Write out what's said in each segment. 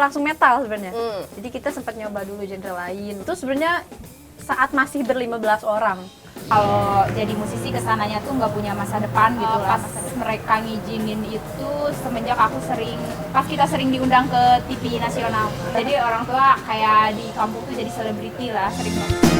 langsung metal sebenarnya. Jadi kita sempat nyoba dulu genre lain. Itu sebenarnya saat masih ber-15 orang. Kalau jadi musisi kesananya tuh nggak punya masa depan gitu lah. Pas mereka ngizinin itu semenjak pas kita sering diundang ke TV nasional. Jadi orang tua kayak di kampung tuh jadi selebriti lah, sering banget.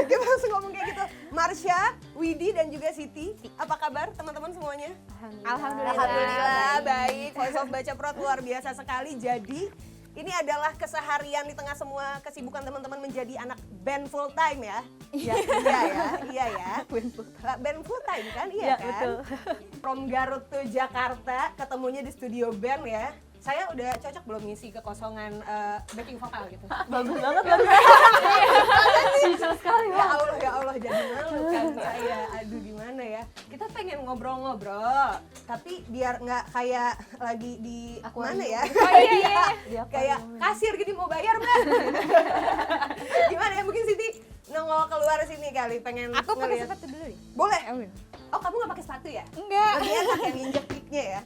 Kita langsung ngomong kayak gitu. Marsha, Widi dan juga Siti, apa kabar teman-teman semuanya? Alhamdulillah baik. Voice of Baca Prod luar biasa sekali. Jadi ini adalah keseharian di tengah semua kesibukan teman-teman menjadi anak band full time ya. Iya ya. Band full time kan? Iya kan? Betul. From Garut to Jakarta, ketemunya di studio band ya. Saya udah cocok belum ngisi kekosongan backing vokal gitu? Bagus banget kan? Susah sekali Ya Allah jadi malu kan saya. Aduh gimana ya? Kita pengen ngobrol-ngobrol, tapi biar nggak kayak lagi di mana ya? Kayak kasir gini mau bayar mbak. Gimana ya? Mungkin Siti nongol keluar sini kali, pengen Aku pakai ngeliat. sepatu dulu nih. Boleh? Ayo. Oh, kamu nggak pakai sepatu ya? Enggak. Lebih enak yang injek piknya ya.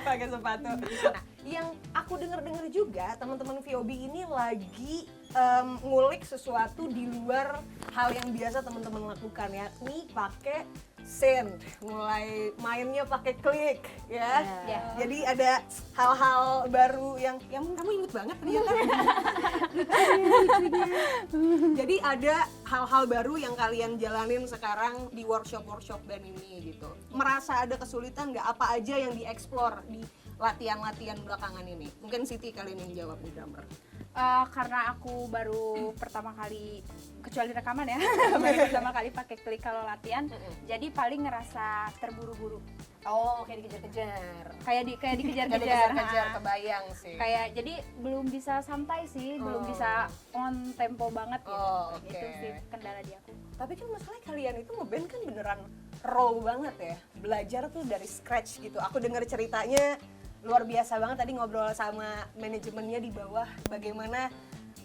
Pakai sepatu. Nah, yang aku denger juga teman-teman VOB ini lagi ngulik sesuatu di luar hal yang biasa teman-teman lakukan, yakni pakai synth, mulai mainnya pakai klik ya. Ya. Jadi ada hal-hal baru yang kamu inget banget ternyata. Jadi ada hal-hal baru yang kalian jalanin sekarang di workshop band ini gitu. Merasa ada kesulitan nggak, apa aja yang dieksplor di latihan-latihan belakangan ini? Mungkin Siti kali ini yang jawab nih, drummer. Karena aku baru pertama kali, kecuali rekaman ya, baru pertama kali pakai klik kalau latihan, jadi paling ngerasa terburu-buru. Oh, kayak dikejar-kejar. Kayak dikejar-kejar. Dikejar-kejar, kebayang sih. Kayak jadi belum bisa santai sih, belum bisa on tempo banget gitu. Oh, oke. Itu sih kendala di aku. Tapi kan masalahnya kalian itu ngeband kan beneran raw banget ya. Belajar tuh dari scratch gitu. Aku dengar ceritanya luar biasa banget, tadi ngobrol sama manajemennya di bawah bagaimana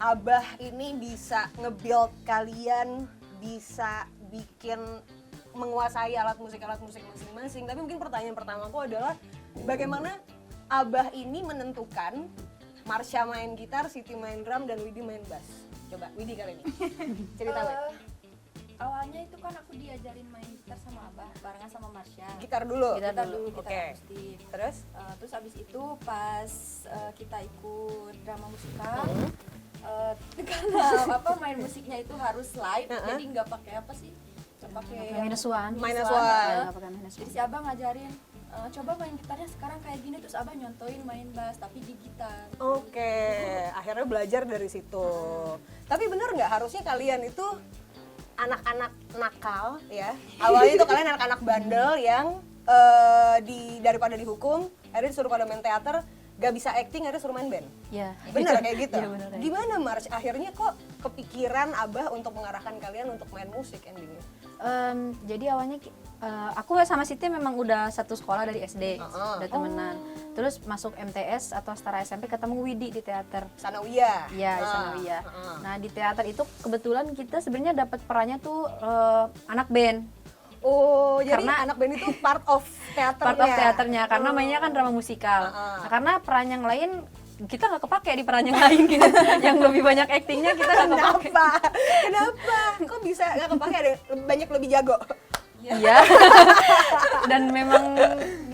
Abah ini bisa nge-build kalian, bisa bikin menguasai alat musik masing-masing. Tapi mungkin pertanyaan pertamaku adalah bagaimana Abah ini menentukan Marsha main gitar, Siti main drum, dan Widi main bass. Coba Widi kali ini cerita Wid. Awalnya itu kan aku diajarin main gitar sama Abah barengan sama Marsha. Gitar dulu. Gitar dulu, gitar Oke. akustik. Terus? Terus abis itu pas kita ikut drama musikal, karena apa main musiknya itu harus live, jadi nggak pakai apa sih? Nggak pakai Minus one. Minus one. one. Nggak pakai minus Jadi one. si Abah ngajarin, coba main gitarnya sekarang kayak gini, terus Abah nyontoin main bass tapi di gitar. Oke, akhirnya belajar dari situ. Tapi bener nggak harusnya kalian itu anak-anak nakal ya? Awalnya itu kalian anak-anak bandel yang daripada dihukum, akhirnya disuruh pada main teater, gak bisa acting, akhirnya suruh main band. Iya. Bener kayak gitu? Iya, bener kayak Gimana Mars? Akhirnya kok kepikiran Abah untuk mengarahkan kalian untuk main musik endingnya? Jadi awalnya aku sama Siti memang udah satu sekolah dari SD, udah temenan. Terus masuk MTS atau Setara SMP ketemu Widi di teater. Sanawiyah? Iya, di Sanawiyah. Nah di teater itu kebetulan kita sebenarnya dapat perannya tuh anak band. Oh, jadi Karena- anak band itu part of teaternya? Part of teaternya, karena mainnya kan drama musikal. Nah, karena peran yang lain kita nggak kepake di peran yang lain gitu. Yang lebih banyak aktingnya kita nggak kepake. Kenapa? Kok bisa nggak kepake, ada banyak lebih jago? Iya. Dan memang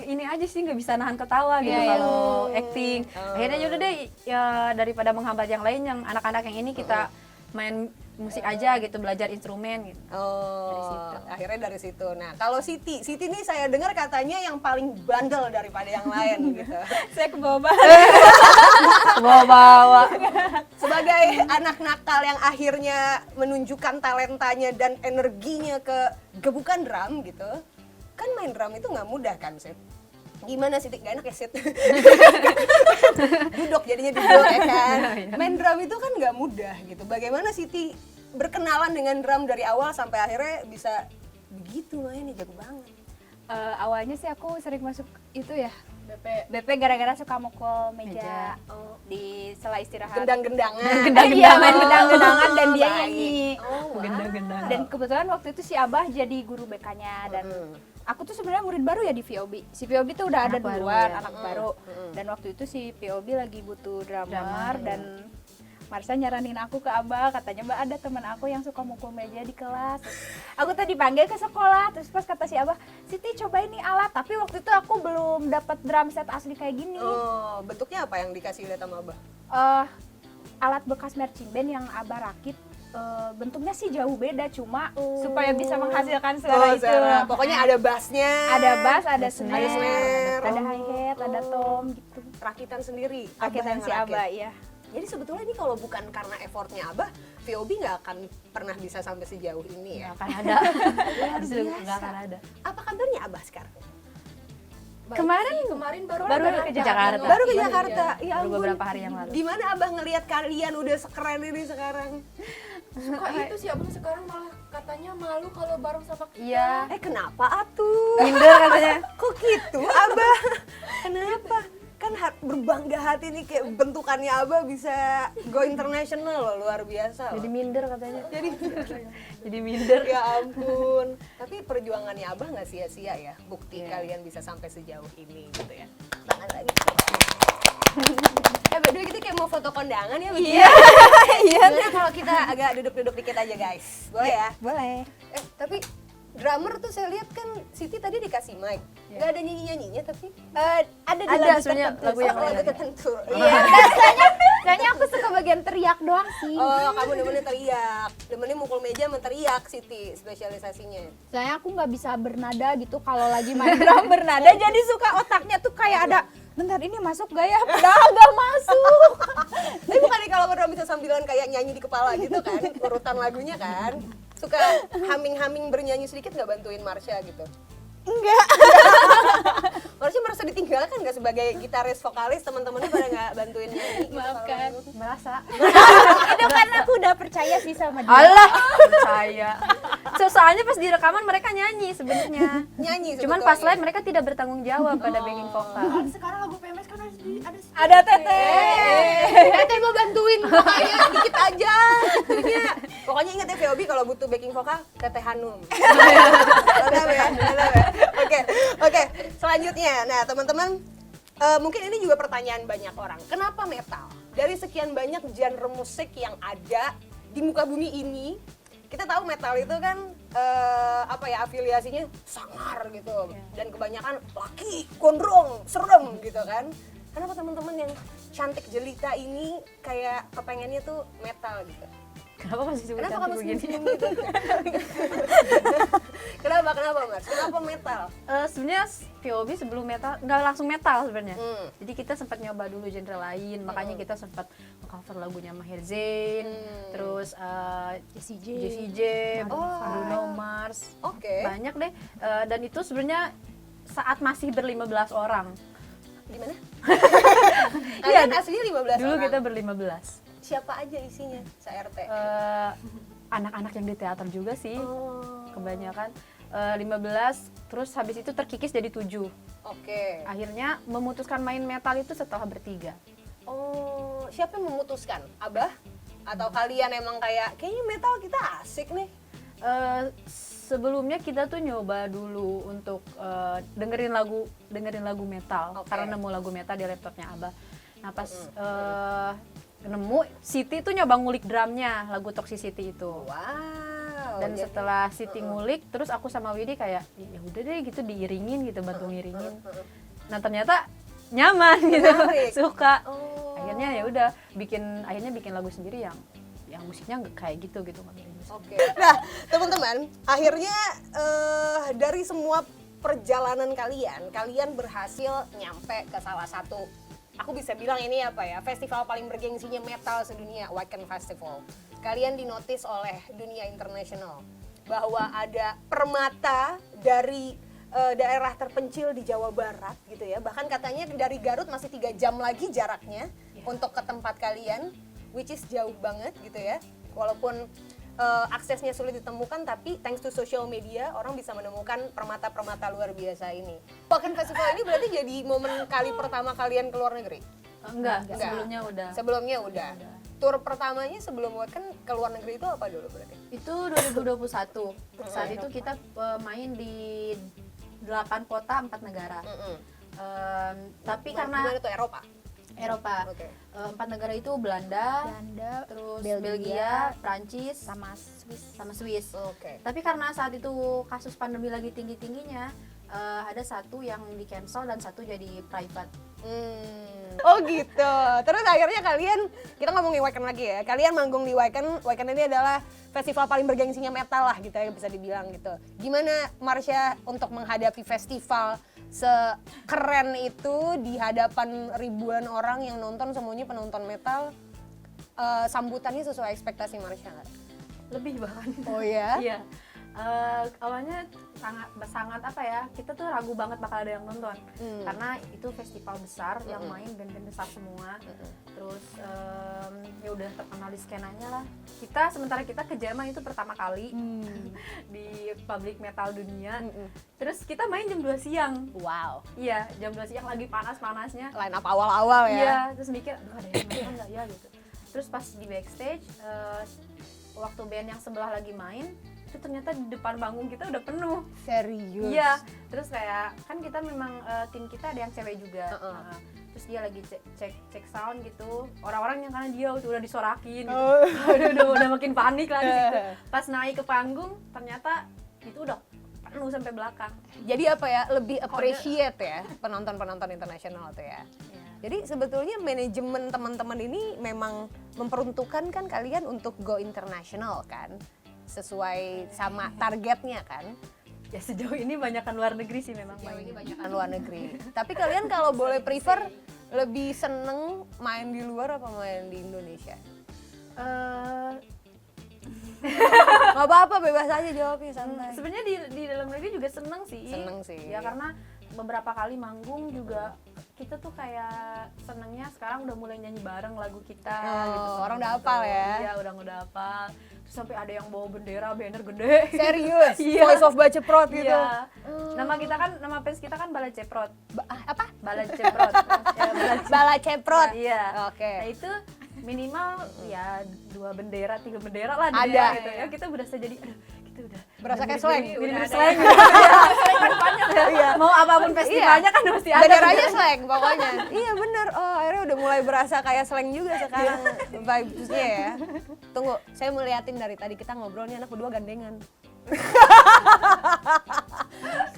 ini aja sih nggak bisa nahan ketawa gitu kalau acting. Akhirnya yaudah deh ya daripada menghambat yang lain, yang anak-anak yang ini kita main musik aja gitu, belajar instrumen gitu. Oh, Dari situ. akhirnya dari situ. Nah, kalau Siti ini saya dengar katanya yang paling bandel daripada yang lain gitu. Saya ke bawah Bawa-bawa. Sebagai anak nakal yang akhirnya menunjukkan talentanya dan energinya ke gebukan drum gitu. Kan main drum itu nggak mudah kan, Sit? Gimana Siti? Gak enak ya, Sit? Duduk jadinya ya kan? Main drum itu kan nggak mudah gitu. Bagaimana Siti berkenalan dengan drum dari awal sampai akhirnya bisa begitu mainnya, jago banget? Awalnya sih aku sering masuk itu ya, BP gara-gara suka mukul meja. Di sela istirahat. Gendang-gendangan. Iya, main gendang-gendangan dan dia baik. nyanyi. Oh, wow. Gendang-gendang. Dan kebetulan waktu itu si Abah jadi guru BK-nya dan aku tuh sebenarnya murid baru ya di VOB. Si VOB tuh udah ada Anak baru duluan, ya. anak baru. Dan waktu itu si VOB lagi butuh drummer dan Marsha nyaranin aku ke Abah, katanya Mbak ada teman aku yang suka mukul meja di kelas. Terus aku tadi dipanggil ke sekolah, terus pas kata si Abah, Siti cobain nih alat, tapi waktu itu aku belum dapat drum set asli kayak gini. Oh, bentuknya apa yang dikasih lihat sama Abah? Alat bekas marching band yang Abah rakit. Bentuknya sih jauh beda, cuma supaya bisa menghasilkan suara itu. Suara. Pokoknya ada bassnya. Ada bass, ada snare, snare. ada hi-hat, ada tom gitu. Rakitan sendiri. Rakitan Abah si yang Abah, rakit. iya. Jadi sebetulnya ini kalau bukan karena effortnya Abah, VOB nggak akan pernah bisa sampai sejauh ini ya. Nggak akan ada. Luar Justru biasa. nggak akan ada. Apa kabarnya Abah sekarang? Baik Kemarin- sih, kemarin baru baru ada ke Jakarta. Baru ke Iya. Jakarta. Ya Baru ampun. beberapa hari yang lalu. Gimana Abah ngelihat kalian udah sekeren ini sekarang? Suka itu sih abang sekarang malah katanya malu kalau bareng sama kita. Iya. Kenapa atuh? Minder katanya. Kok gitu Abah? Kenapa? Kan berbangga hati nih kayak bentukannya Abah bisa go international loh, luar biasa Jadi loh. minder katanya. Jadi minder. ya ampun. Tapi perjuangannya Abah nggak sia-sia ya, bukti kalian bisa sampai sejauh ini gitu ya. Tangan lagi. By the way gitu kayak mau foto kondangan ya. Iya. Iya. Kalau kita agak duduk-duduk dikit aja guys, boleh ya? Boleh. Tapi drummer tuh saya lihat kan Siti tadi dikasih mic, nggak ada nyanyi-nyanyinya tapi Ada di Ada lagu sebenarnya tertentu. lagu yang lagu lain. tertentu. Iya. Kayaknya aku suka bagian teriak doang sih. Oh, kamu demennya teriak, demennya mukul meja menteriak Siti spesialisasinya. Soalnya aku nggak bisa bernada gitu kalau lagi main drum bernada, jadi suka otaknya tuh kayak ada bentar ini masuk gak ya? Padahal gak masuk. Tapi bukan nih kalau berdua bisa sambilan kayak nyanyi di kepala gitu kan, urutan lagunya kan. Suka humming-humming bernyanyi sedikit nggak bantuin Marsha gitu? Enggak. Marsha merasa ditinggalkan nggak sebagai gitaris vokalis, teman-temannya pada nggak bantuin nyanyi gitu? Maafkan. Merasa. Itu kan aku udah percaya sih sama dia. Allah, percaya. Soalnya pas di rekaman mereka nyanyi sebenarnya. Nyanyi Cuman pas live mereka tidak bertanggung jawab pada backing vokal. Sekarang lagu PMS kan Ada Teteh. Teteh mau bantuin. Ayo dikit aja gitunya. Pokoknya ingat ya VOB kalau butuh backing vokal Teteh Hanum. Mantap ya, mantap ya. Oke. Selanjutnya, nah teman-teman, mungkin ini juga pertanyaan banyak orang. Kenapa metal? Dari sekian banyak genre musik yang ada di muka bumi ini, kita tahu metal itu kan afiliasinya sangar gitu, dan kebanyakan laki, gondrong, serem gitu kan. Kenapa teman-teman yang cantik jelita ini kayak kepengennya tuh metal gitu? Kenapa masih sebut Kenapa cantik kamu begini? senyum gitu? Kenapa Mas? Kenapa metal? Sebenarnya VOB sebelum metal nggak langsung metal sebenarnya. Hmm. Jadi kita sempat nyoba dulu genre lain, makanya kita sempat cover lagunya Maher Zain, terus Jessie J, Bruno Mars. Oke. Banyak deh. Dan itu sebenarnya saat masih ber-15 orang. Gimana? Kalian aslinya 15 Dulu orang. kita ber-15. Siapa aja isinya se-RT? Anak-anak yang di teater juga sih, Oh. kebanyakan 15, terus habis itu terkikis jadi 7. Oke. Akhirnya memutuskan main metal itu setelah bertiga. Oh, siapa yang memutuskan? Abah? Atau kalian emang kayaknya metal kita asik nih? Sebelumnya kita tuh nyoba dulu untuk dengerin lagu metal. Oke. Karena nemu lagu metal di laptopnya Abah. Nah pas nemu Siti tuh nyoba ngulik drumnya lagu Toxicity itu. Wow. Dan jadi- setelah Siti ngulik, terus aku sama Widi kayak ya udah deh gitu diiringin gitu, bantu ngiringin. Nah ternyata nyaman gitu, Menarik. suka. Oh. Akhirnya ya udah akhirnya bikin lagu sendiri yang musiknya nggak kayak gitu nggak musik. Oke. Nah, teman-teman, akhirnya dari semua perjalanan kalian berhasil nyampe ke salah satu, aku bisa bilang ini festival paling bergengsinya metal sedunia, Wacken Festival. Kalian dinotis oleh dunia internasional bahwa ada permata dari daerah terpencil di Jawa Barat gitu ya. Bahkan katanya dari Garut masih 3 jam lagi jaraknya untuk ke tempat kalian, which is jauh banget gitu ya. Walaupun aksesnya sulit ditemukan, tapi thanks to social media orang bisa menemukan permata-permata luar biasa ini. Wacken Festival ini berarti jadi momen kali pertama kalian ke luar negeri? Enggak, sebelumnya udah. Sebelumnya udah. Tur pertamanya sebelum Wacken ke luar negeri itu apa dulu berarti? Itu 2021. Saat itu kita main di 8 kota 4 negara. Tapi karena Gimana tuh, Eropa? Eropa, Oke. 4 negara itu Belanda, terus Belgia, Prancis, sama Swiss. sama Swiss. Oke. Tapi karena saat itu kasus pandemi lagi tinggi-tingginya, ada satu yang di cancel dan satu jadi private. Oh gitu. Terus akhirnya kita ngomongin Wacken lagi ya. Kalian manggung di Wacken. Wacken ini adalah festival paling bergengsinya metal lah gitu ya, bisa dibilang gitu. Gimana Marsha untuk menghadapi festival sekeren itu di hadapan ribuan orang yang nonton, semuanya penonton metal? Sambutannya sesuai ekspektasi Marsha nggak? Lebih bahkan. Oh ya? Iya. Awalnya sangat apa ya, kita tuh ragu banget bakal ada yang nonton karena itu festival besar yang main band-band besar semua. Terus ya udah terkenal di skenanya lah. Sementara kita ke Jerman itu pertama kali di public metal dunia. Terus kita main jam 2 siang. Wow. Iya, jam 2 siang lagi panas-panasnya. Line up awal-awal ya. Iya, terus mikir, aduh ada yang nonton nggak ya gitu. Terus pas di backstage, waktu band yang sebelah lagi main, itu ternyata di depan panggung kita udah penuh. Serius? Iya, terus kayak kan kita memang tim kita ada yang cewek juga. Nah, terus dia lagi cek sound gitu. Orang-orang yang karena dia udah disorakin gitu. udah makin panik lah di situ. Pas naik ke panggung ternyata itu udah penuh sampai belakang. Jadi apa ya, lebih appreciate ya penonton-penonton internasional tuh ya. Jadi sebetulnya manajemen teman-teman ini memang memperuntukkan kan kalian untuk go international kan? Sesuai sama targetnya kan? Ya sejauh ini banyakan luar negeri sih memang. Banyakan luar negeri. Tapi kalian kalau boleh prefer lebih seneng main di luar apa main di Indonesia? Gak apa-apa, bebas aja jawabnya, santai. Sebenarnya di dalam negeri juga seneng sih. Seneng sih. Ya karena beberapa kali manggung juga kita tuh kayak senengnya sekarang udah mulai nyanyi bareng lagu kita gitu. Orang udah hafal ya? Iya, udah hafal. Terus sampai ada yang bawa banner gede. Serius? Iya. Voice of Baceprot gitu? Iya. Nama fans kita kan Bala Ceprot. Apa? Bala Ceprot. Ya, Bala Ceprot? Iya. Oke. Nah itu minimal ya 2 bendera, 3 bendera lah ada gitu ya. Kita berasa jadi aduh, kita udah berasa kayak slang. Mirip slang. Iya. Mau apapun festivalnya kan mesti ada. Benderanya slang pokoknya. Iya bener. Oh akhirnya udah mulai berasa kayak slang juga sekarang vibes-nya ya. Tunggu, saya mau liatin dari tadi kita ngobrol nih anak berdua gandengan.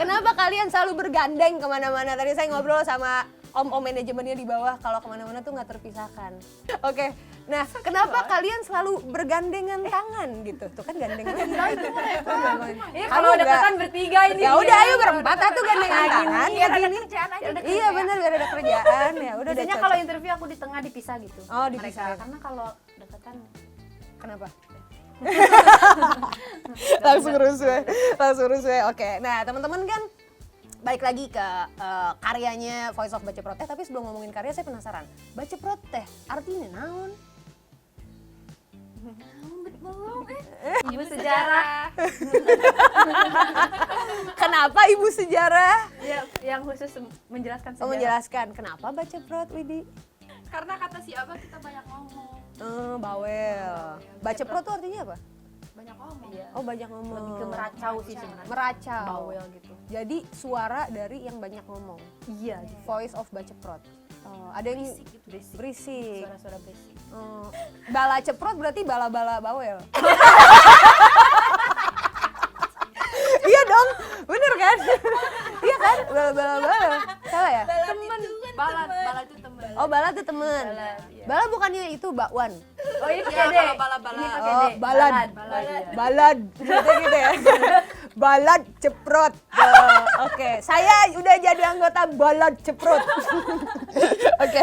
Kenapa kalian selalu bergandeng kemana-mana? Tadi saya ngobrol sama om-om manajemennya di bawah, kalau kemana-mana tuh nggak terpisahkan. Oke, nah kenapa kalian selalu bergandengan tangan gitu? Tuh kan gandengan lagi. Iya kalau dekatan bertiga ini. Ya udah ayo berempat tuh gandengan tangan. Biar ada kerjaan aja. Iya benar, biar ada kerjaan ya. Udah Biasanya kalau interview aku di tengah dipisah gitu. Oh, dipisah. Mereka. Karena kalau dekatan kenapa? langsung rusuh. Oke, nah teman-teman kan balik lagi ke karyanya Voice of Baceprot. Tapi sebelum ngomongin karya saya penasaran. Baceprot teh artinya naon? ibu sejarah. Kenapa ibu sejarah? Ya, yang khusus menjelaskan sejarah. Oh, menjelaskan kenapa Baceprot, Widi? Karena kata si Abah kita banyak ngomong. Bawel. Baceprot tuh artinya apa? Banyak ngomong. Iya. Oh, banyak ngomong. Lebih ke meracau sih sebenarnya. Meracau. Bawel gitu. Jadi suara dari yang banyak ngomong. Iya, gitu. Voice of Baceprot. Ada yang berisik. Suara-suara berisik. Bala ceprot berarti bala-bala bawel. Iya dong, bener kan? Iya kan? Bala-bala bawel. Salah ya? Temen. Bala itu temen. Oh, bala tuh temen. Iya. Bala bukannya itu bakwan. Oh ini pakai Ya, D. kalau bala-bala. Ini pakai Oh, D. balad. Balad. Balad. Gitu ya. Balad ceprot. Oke, saya udah jadi anggota balad ceprot. Oke.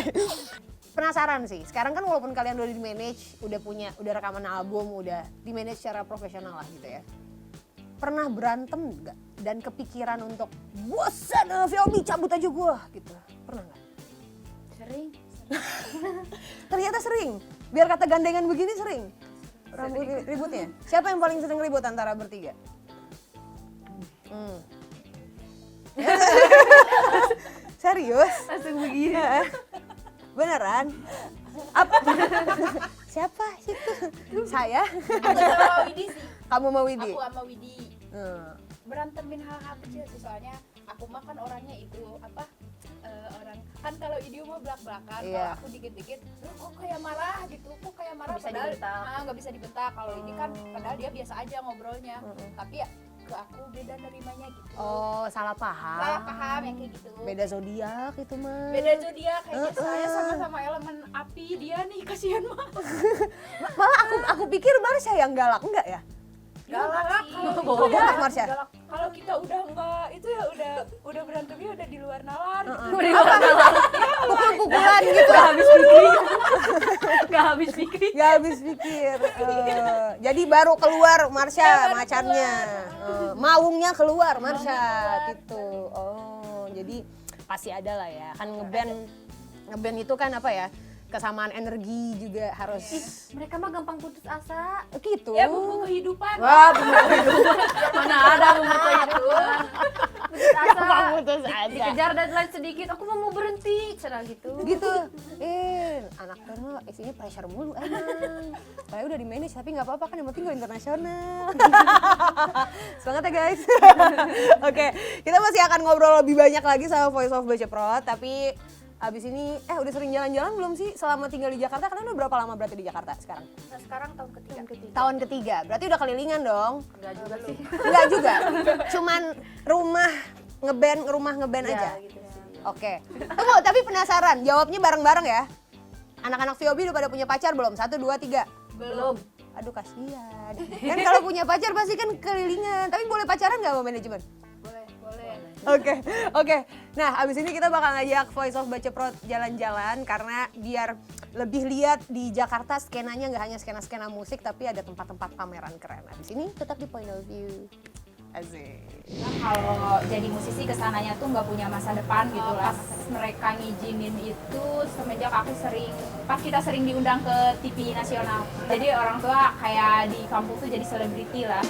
Penasaran sih. Sekarang kan walaupun kalian udah di manage, udah rekaman album, udah di manage secara profesional lah gitu ya. Pernah berantem nggak? Dan kepikiran untuk bosan Viomi cabut aja gua gitu. Pernah nggak? Sering. Ternyata sering. Biar kata gandengan begini sering. Ributnya. Siapa yang paling sering ribut antara bertiga? Serius? Langsung begini. Beneran? Apa? Siapa situ? Saya? Aku sama Widi sih. Kamu mau Widi? Aku sama Widi. Hmm. Berantemin hal-hal kecil sih, soalnya aku mah kan orangnya itu orang kan kalau Idio mah belak-belakan, Iya. kalau aku dikit-dikit "Lu kok kayak marah gitu, kok kayak marah Bisa padahal dibentak. nggak bisa dibentak. Kalau ini kan padahal dia biasa aja ngobrolnya, tapi ya ke aku beda nerimanya gitu. Oh, salah paham. Salah paham yang kayak gitu. Beda zodiak itu mah. Beda zodiak kayaknya, saya sama-sama elemen api, dia nih kasihan mah. Malah aku pikir Marsha yang galak, enggak ya? Galak Oh, galak Marsha. galak. Kalau kita udah enggak itu ya udah berantemnya udah di luar nalar. Pukul-pukulan gitu. Gak habis pikir. Gak habis pikir. Gak habis pikir. Jadi baru keluar Marsha macannya. Maungnya keluar Marsha gitu. Oh, jadi pasti ada lah ya. Kan ngeband itu kan apa ya? Kesamaan energi juga harus Mereka mah gampang putus asa. gitu. Ya bumbu kehidupan. Wah, bener. Mana ada bumbu kehidupan. Putus asa. Gampang putus asa. Dikejar deadline sedikit, aku mau berhenti, cerah gitu. Gitu. Anak terus isinya pressure mulu emang. Saya udah di manage tapi nggak apa-apa kan, yang penting gue internasional. Semangat ya guys. Oke, kita masih akan ngobrol lebih banyak lagi sama Voice of Baceprot, tapi abis ini udah sering jalan-jalan belum sih selama tinggal di Jakarta? Kalian udah berapa lama berarti di Jakarta sekarang? Nah, sekarang tahun ketiga. Tahun ketiga. Berarti udah kelilingan dong? Enggak juga sih. Enggak juga. Cuman rumah ngeband aja. gitu sih. Oke. Tunggu, tapi penasaran. Jawabnya bareng-bareng ya. Anak-anak Viobi udah pada punya pacar belum? 1, 2, 3. Belum. Aduh kasihan. Kan kalau punya pacar pasti kan kelilingan. Tapi boleh pacaran nggak sama manajemen? Boleh. Oke. Nah, abis ini kita bakal ngajak Voice of Baceprot jalan-jalan karena biar lebih lihat di Jakarta skenanya nggak hanya skena-skena musik tapi ada tempat-tempat pameran keren. Abis ini tetap di Point of View. Asik. Kalau jadi musisi kesananya tuh nggak punya masa depan gitu lah. Pas mereka ngizinin itu semenjak pas kita sering diundang ke TV nasional. Jadi orang tua kayak di kampung tuh jadi selebriti lah.